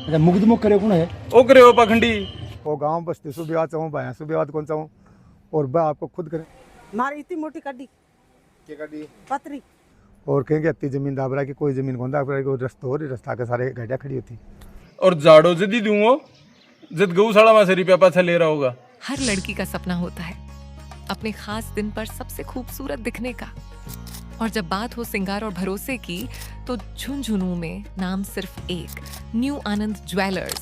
अच्छा मुग्ध मुख करे कौन है? ओ करे हो पाखंडी वो गांव बस्ती सुबह चाहूँ भाया सुबह कौन चाहूँ और बा आपको खुद करें मारी इतनी मोटी कड्डी पतरी और कहेंगे अति जमीन दाबरा की कोई जमीन कौन दाबरा की रास्ता हो रास्ता के सारे गाड़ियाँ खड़ी होती और जाड़ो जदी दूंगो जद गौशाला में से रुपया पाछा ले रहा होगा। हर लड़की का सपना होता है अपने खास दिन पर सबसे खूबसूरत दिखने का, और जब बात हो सिंगार और भरोसे की तो झुंझुनू में नाम सिर्फ एक, न्यू आनंद ज्वेलर्स,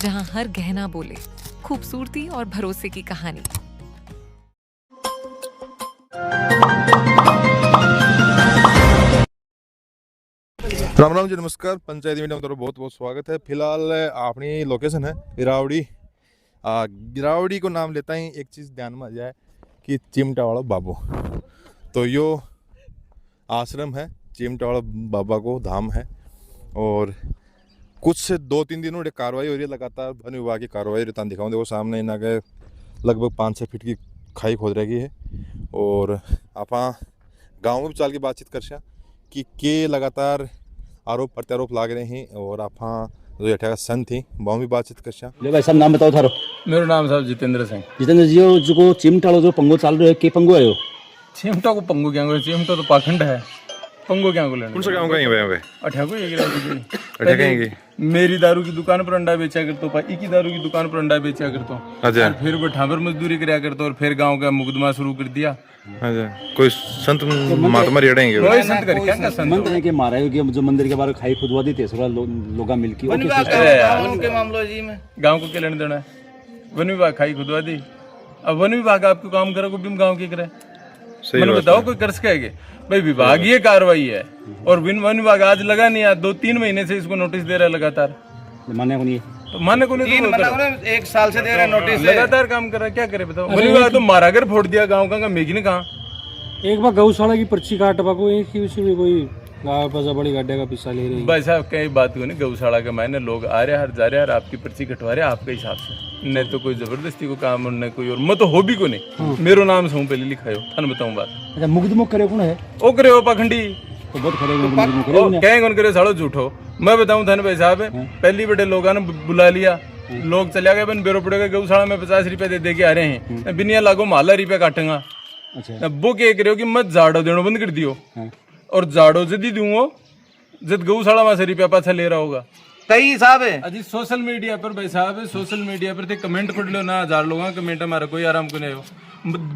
जहां हर गहना बोले खूबसूरती और भरोसे की कहानी। राम राम जी, नमस्कार। पंचायती मीडिया में तो बहुत बहुत स्वागत है। फिलहाल अपनी लोकेशन है गिरावड़ी। गिरावड़ी को नाम लेता ही एक चीज़ ध्यान में आ जाए कि चिमटा वाला बाबू, तो यो आश्रम है चिमटा वाला बाबा को धाम है। और कुछ 2-3 दिनों कार्रवाई हो रही है लगातार, वन विभाग की कार्रवाई रहता दिखाऊँ। देखो सामने इन आगे लगभग 5-6 फीट की खाई खोद रही है। और आप गाँव में भी चाल की बातचीत कर कि लगातार आरोप प्रत्यारोप लाग रहे हैं। और आप जो अठा सन थी वहाँ भी बातचीत कर ले भाई साहब नाम बताओ थारो। मेरा नाम साहब जितेंद्र सिंह। जितेंद्र जी जो चिमटा जो पंगो चाल रहे के पंगो आयो? चिमटा को पंगो क्या को, चिमटा तो पाखंड है, पंगो क्या को लेना। कौन सा गाँव का है? अठा को ये मेरी दारू की दुकान पर अंडा बेचा करता हूँ, की दारू की दुकान पर अंडा बेचा करता हूँ। अच्छा। फिर वो ठाबर मजदूरी कराया करता और फिर गांव का मुकदमा शुरू कर दिया। अच्छा, कोई संत महात्मा रेड़ेंगे? कोई संत कर क्या संत मंत्र है कि मारा है कि जो मंदिर के बारे खाई खुदवा दी तेसरा लोगा मिलके के मामलो जी में गांव को क्या लेने देना है? वन विभाग खाई खुदवा दी। अब वन विभाग आपको काम करे को बिम गांव की करे? मैंने बताओ कोई कर सकेगा भाई? विभाग ये कार्रवाई है और वन विभाग आज लगा नहीं, आज 2-3 महीने से इसको नोटिस दे रहा है लगातार। माने को नहीं तो माने को नहीं, तो 1 साल से दे रहे नोटिस, लगातार काम कर रहा है। क्या करे बताओ? वन विभाग तो मारा कर फोड़ दिया गाँव का, मेघी ने कहा एक बार गौशाला की पर्ची काट को एक ही उसी में कोई गाय पैसा बड़ी गाड्डे का पिस्सा ले रही भाई साहब। कई बात को नहीं, गौशाला के मायने लोग आ रहे हर जा रहे, आपकी पर्ची कटवा रहे आपके हिसाब से, नहीं तो कोई जबरदस्ती को काम न कोई और मैं तो हो भी को नहीं। मेरो नाम से पहले लिखा है, थाने बताऊं बात। अच्छा मुग्ध मुख करे कौन है? ओ करे हो पाखंडी तो बहुत खड़े कहें कौन करे सालो झूठो। मैं बताऊं थाने भाई साहब, पहली बड़े लोगों ने बुला लिया, लोग चले गए, बन बेरो पड़ेगा गौशाला में 50 रुपए दे के आ रहे हैं, बिनिया लागो माला रुपया काटेगा। अच्छा वो क्या करे कि मत जाड़ो देनो बंद कर दियो, और जाड़ो जदी दूंगो जब गौशाला में से रुपया पाछा ले रहा होगा। तई साहब है अजी सोशल मीडिया पर भाई साहब, सोशल मीडिया पर कमेंट पढ़ लो ना, 1000 लोगों का कमेंट हमारा कोई आराम को नहीं हो।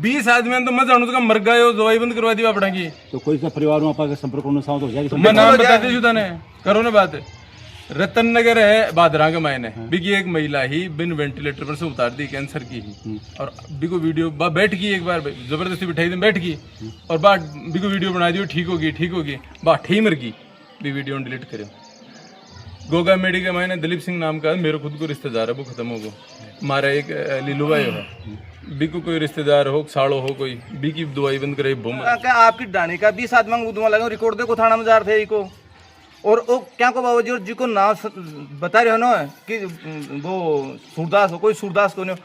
20 आदमी तो मैं जानू तो मर गए हो, दवाई बंद करवा दी अपना की। तो कोई सा परिवार में आपका संपर्क होना साथ हो जाएगा? मैं नाम बता दी शुदा ने करो ना बात। रतन नगर है बादरा के मायने, बिकी एक महिला ही बिन वेंटिलेटर पर से उतार दी, कैंसर की ही। और बिको वीडियो बैठ की, एक बार जबरदस्ती बिठाई दी बैठ की, और बाद बिको वीडियो बना दी, ठीक होगी बात ठीक मर गई भी, वीडियो डिलीट करे। गोगा मेडी के मायने दिलीप सिंह नाम का मेरे खुद को रिश्तेदार है, वो खत्म हो गो मारा। एक लीलू भाई है, बिको कोई रिश्तेदार हो साड़ो हो कोई, बी की दवाई बंद करे बोम। क्या आपकी डाणी का 20 आदमी मुकदमा लगा, रिकॉर्ड देखो थाना में जा रहे थे इको। और वो क्या को बाबू जी और जी को नाम बता रहे हो ना कि वो सूरदास हो, कोई सूरदास को नहीं,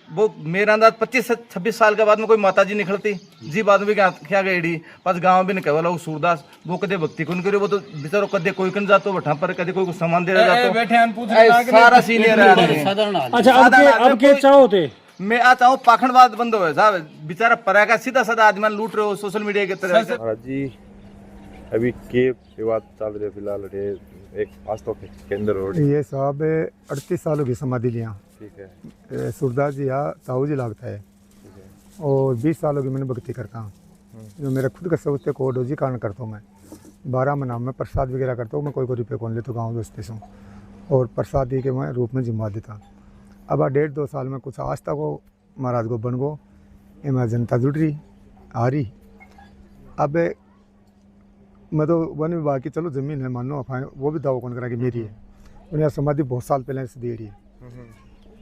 वो मेरा अंदाज 25 से 26 साल के बाद में कोई माता जी निकलती जी, बाद में क्या गई पास गाँव भी नहीं कहला वो सूरदास, वो कदे भक्ति को नहीं करे, वो तो बेचारो कदे कोई कन जातो बठा पर, कदे कोई सामान दे रहा जातो, सारा सीन अच्छा अब के चाहो थे मैं आता हूँ पाखंडवाद बंद हो साहब, बेचारा परा का सीधा साधा आदमी लूट रहे हो सोशल मीडिया के तरह। महाराज जी अभी के विवाद चल रहे फिलहाल एक आस्था केंद्र रोड? ये साहब 38 सालों की समाधि लिया। ठीक है। सूरदास जी या ताऊ जी लगता है, और 20 सालों की मैंने भक्ति करता हूँ, जो मेरा खुद का सोचते कोड हो जी कारण करता हूँ। मैं 12 महीना में प्रसाद वगैरह करता हूँ, मैं कोई रुपये कौन लेता गाँव दोस्ती से, और प्रसादी के मैं रूप में जिम्मा देता। अब 1.5-2 साल में कुछ आस्था को महाराज को बन गो, मैं जनता जुड़ रही आ रही। अब मैं तो वन विभाग की चलो ज़मीन है मानो अफाएं, वो भी दावा कौन करा कि मेरी है, उन्हें समाधि बहुत साल पहले से दे रही है।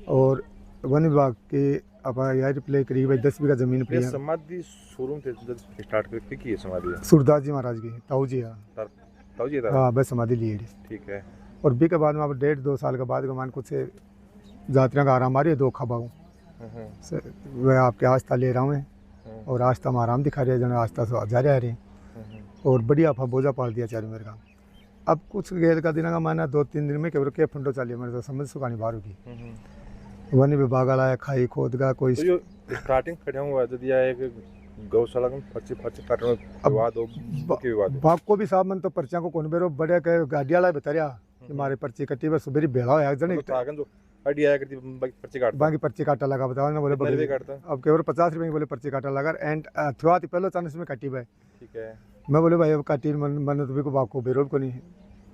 और वन विभाग के अब यार रिप्ले करीब 10 बीघा जमीन पर है। समाधि शुरू से स्टार्ट करके की है समाधि? सूरदास जी महाराज की ताऊ जी है, ताऊ जी हाँ बस समाधि ली है। ठीक है। और बी के बाद में अब 1.5-2 साल के बाद मान कुछ जातियों का आराम आ रही है, 2 खबाऊ वह आपके आस्था ले रहा हूँ, और आस्था में आराम दिखा रहे हैं, जन आस्था से जा रहे हैं, और बढ़िया बोझा पाल दिया चारों मेरे का। अब कुछ गेल का दिन का मैंने 2-3 दिन में केवल के फंडो चालिए मेरे तो समझ सुखानी बाहर की वन विभाग वाला है खाई खोद का कोई तो जो स्टार्टिंग खड़े हुआ जब दिया एक गौशाला में पर्ची पर्ची काटने में विवाद हो के विवाद है। बाप को भी साहब मन तो पर्चियां को कौन बेरो बड़े के गाड़ी वाला बतरिया कि मारे पर्ची कटी बस सुबेरी बेड़ा हो जन तो आगे जो आइडिया है कि पर्ची काटता बाकी पर्ची काटा लगा बताओ ना बोले कितने रुपए काटता है? अब केवल 50 रुपए की बोले पर्ची काटा लगा एंड थोड़ा पहले चांस में काटी भाई ठीक है। मैं बोले भाई अब काटी मन तो भी को बाप को बेरोड को नहीं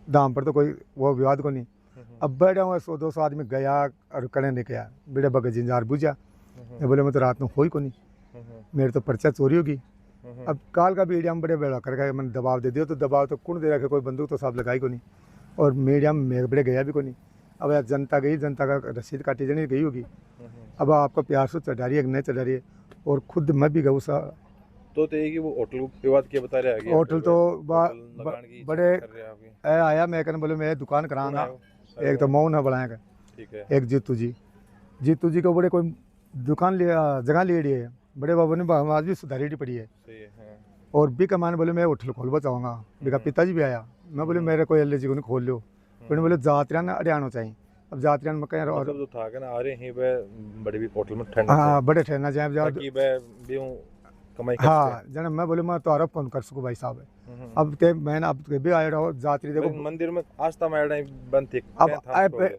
दाम पर तो कोई वो विवाद को नहीं अब बैठा हुआ 100-200 आदमी गया और कड़े लेके आया बेड़े बगे जिंजार बुझा मैं बोले मैं तो रात में हो ही को नहीं मेरे तो पर्चा चोरी होगी अब काल का मीडिया में बड़े बेड़ा करके मैंने दबाव दे दिया तो दबाव तो कौन दे रखे कोई बंदूक तो साहब लगाई को नहीं और मीडिया में मेरे बड़े गया भी को नहीं अब यार जनता गई जनता का रसीद काटी जनी गई होगी अब आपको प्यार से चढ़ा रही है नहीं चढ़ा रही है और खुद मैं भी गऊ सा तो कि वो होटल विवाद क्या बता रहा है होटल तो बड़े आया मैं कहने बोले मैं दुकान कराऊंगा एक तो मौन है बढ़ाएगा ठीक है। एक जीतू जी को बड़े कोई दुकान लिया जगह ले लिए बड़े बाबू ने आज भी सुधारी पड़ी है सही है। और भी कमान बोले मैं होटल खोलवा चाहूँगा बिका पिताजी भी आया मैं बोले मेरे कोई एल जी को नहीं खोल लो फिर बोले जात्रियान अड़ियानो चाहिए अब जात्रियान में कहीं और मतलब जो था ना आ रहे हैं वह बड़े भी होटल में ठंड हाँ बड़े ठहरना चाहिए ताकि वह भी कमाई कर हाँ जन मैं बोले मैं तो आरोप कौन कर सकूँ भाई साहब अब ते मैंने अब भी आया रहो जात्री देखो मंदिर में आस्था में बंद थी अब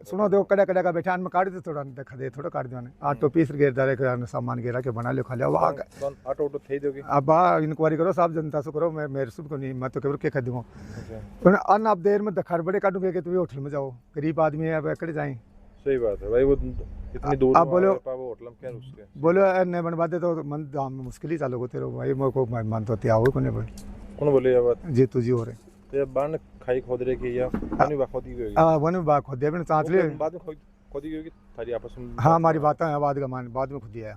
सुनो देखो कड़ा कड़ा का बैठा में काट दे थोड़ा देखा दे थोड़ा काट दो आटो पीस गिरदारे के सामान गिरा के बना लो खा लिया ऑटो ऑटो थे दोगे अब इंक्वायरी करो साहब जनता से करो मैं मेरे सुध को नहीं मैं तो केवल के खरीदूँ अन्न आप देर में दखड़ बड़े काटूंगे कि तुम होटल में जाओ गरीब आदमी है अब कड़े जाए सही बात है भाई वो इतनी दूर आप बोलो वो होटल में क्या उसके बोलो नहीं बनवा दे तो मन दाम मुश्किल ही चालू होते रहो भाई मेरे को मन तो त्याग को नहीं बोले कौन बोले ये बात जीतू जी हो रहे तो ये बाण खाई खोद रहे कि या पानी बा खोदी गई वन में बात खुद दिया चाँच ले बाद में खोदी गई थारी आपस में हाँ हमारी बातें हैं बाद में खुद दिया है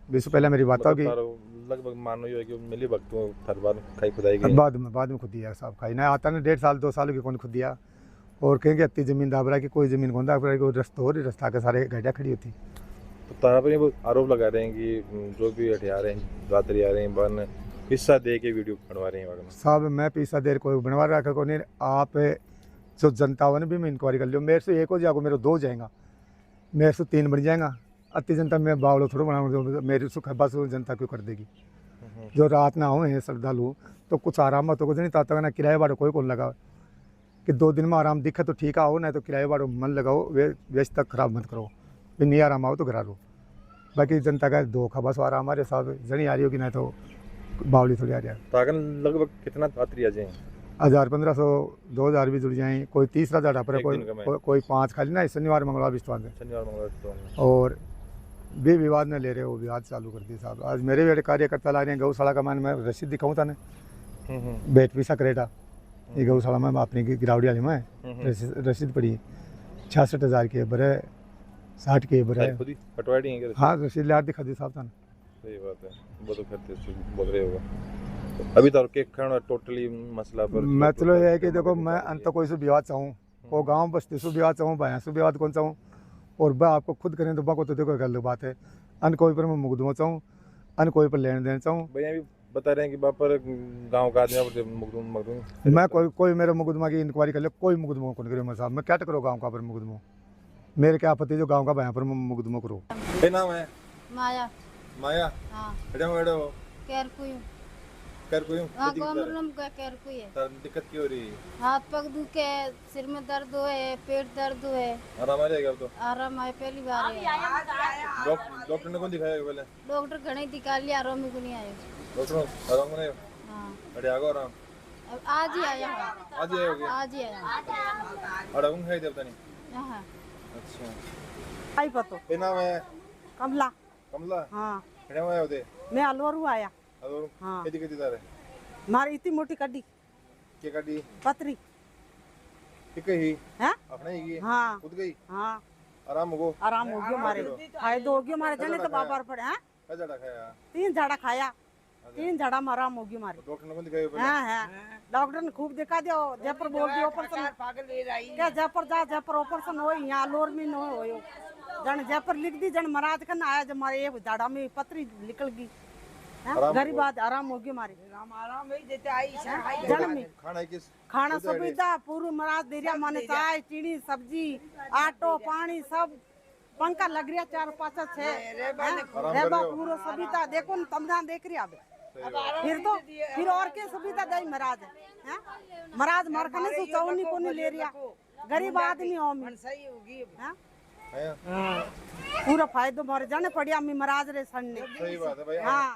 20 से पहले मेरी बात होगी लगभग मानो ये कि मिली वक्त में थार बाद खाई खुदाई गई बाद में खुद दिया साहब खाई ना आता ना 1.5 साल 2 साल की कौन खुद दिया और कहेंगे इतनी जमीन दाबरा की कोई जमीन कौन दाबरा की रास्ता हो रही रास्ता के सारे गाड़ियाँ खड़ी होती तो तारा पर वो आरोप लगा रहे हैं कि जो भी हथियार हैं रात्रि आ रहे हैं बन हिस्सा दे के वीडियो बनवा रहे हैं साहब मैं पैसा देर कोई बनवा रखा को नहीं आप जो जनता ने भी मैं इंक्वायरी कर लियो मेरे से एक हो जाएगा मेरे 2 जाएगा मेरे से 3 बन जाएगा अति जनता मैं बावलो थोड़ा बनाऊंगा मेरी सुख बस जनता क्यों कर देगी जो रात ना हो है श्रद्धालु तो कुछ आराम तो कुछ नहीं ताता ना किराए वालों कोई कौन लगा कि 2 दिन में आराम दिखे तो ठीक आओ नहीं तो किराए वालों मन लगाओ वे वेस्ट तक खराब मत करो फिर नहीं आराम आओ तो घरा लो बाकी जनता का धोखा बस आराम हमारे साथ जनी आ रही होगी नहीं तो बावली थोड़ी आ रहा लगभग कितना यात्री आ जाए 1000-1500 2000 भी जुड़ जाएँ कोई 30 जाटा पर कोई 5 खाली ना शनिवार मंगलवार विश्वास है शनिवार मंगलवार और भी विवाद न ले रहे हो विवाद चालू कर दिए साहब आज मेरे भी कार्यकर्ता ला रहे हैं गौशाला का मान मैं रसीद दिखाऊँ था ना बेट पीसा करेटा ये गौशाला में अपनी गिरावड़ी वाली में रसीद पड़ी है 66,000 की बड़े 60 के बड़े हाँ रसीद लाट दिखा दी साहब था सही बात है वो तो करते बोल रहे होगा अभी तो के खाना टोटली मसला पर मैं चलो ये है कि देखो मैं अंत कोई से विवाद चाहूँ को गाँव बस्ती से विवाद चाहूँ भैंस से विवाद कौन चाहूँ और वह आपको खुद करें तो को तो देखो गलत बात है अन कोई पर मैं मुकदमा चाहूँ अन कोई पर लेन देन चाहूँ भैया भी बता रहे हैं कि पर गांव का आदमी मुकदमा मैं कोई मेरे मुकदमा की इंक्वायरी कर ले कोई मुकदमा कौन करे मैं साहब मैं क्या करो गाँव का पर मुकदमा मेरे क्या आपत्ति जो गाँव का भैया पर मुकदमा करो क्या नाम है माया माया हाँ एडो कर कोई हाँ गांव का कर कोई है दिक्कत क्यों हो रही है हाथ पग दुखे सिर में दर्द है पेट दर्द है आराम आ जाएगा अब तो आराम आए पहली बार है डॉक्टर ने कौन दिखाया पहले डॉक्टर घणे दिखा लिया आराम में को नहीं आए डॉक्टर आराम नहीं हाँ अरे आगो आराम अब आज ही आया आज ही आयोगे आज ही आया अरे कौन खाई देवता नहीं हाँ अच्छा आई पतो ये नाम है कमला कमला हाँ खड़े हुए होते मैं अलवरू आया और हाँ कितनी दार है मारी इतनी मोटी कड्डी क्या काटी पतरी ठीक ही हैं अपने ही हाँ खुद गई हाँ आराम हो आराम हो गया मारे फायदो हो गया मारे जने तो बाबर पड़े हैं क्या जड़ा खाया 3 झाड़ा खाया 3 झाड़ा में आराम हो गया मारे डॉक्टर ने कौन दिखाया पहले हाँ हाँ डॉक्टर ने खूब दिखा दियो जयपुर बोल दियो ऑपरेशन क्या जयपुर जा जयपुर ऑपरेशन हो यहाँ लोर में न हो जन जयपुर लिख दी जन महाराज का आया जब मारे एक झाड़ा में पतरी निकल गई गरीब आदमी आराम होगी हमारे जन्म में खाना किस खाना सुविधा पूरी महाराज दे रहा माने चाय चीनी सब्जी आटो पानी सब पंखा लग रहा 4 5 6 रेबा पूरा सुविधा देखो न तमना देख रही अब फिर और के सुविधा दे महाराज हैं महाराज मरखने से चौनी को नहीं ले रिया गरीब आदमी हो में सही होगी हैं पूरा फायदा भर जाने पड़िया मी महाराज रे सन्ने सही बात है भाई हाँ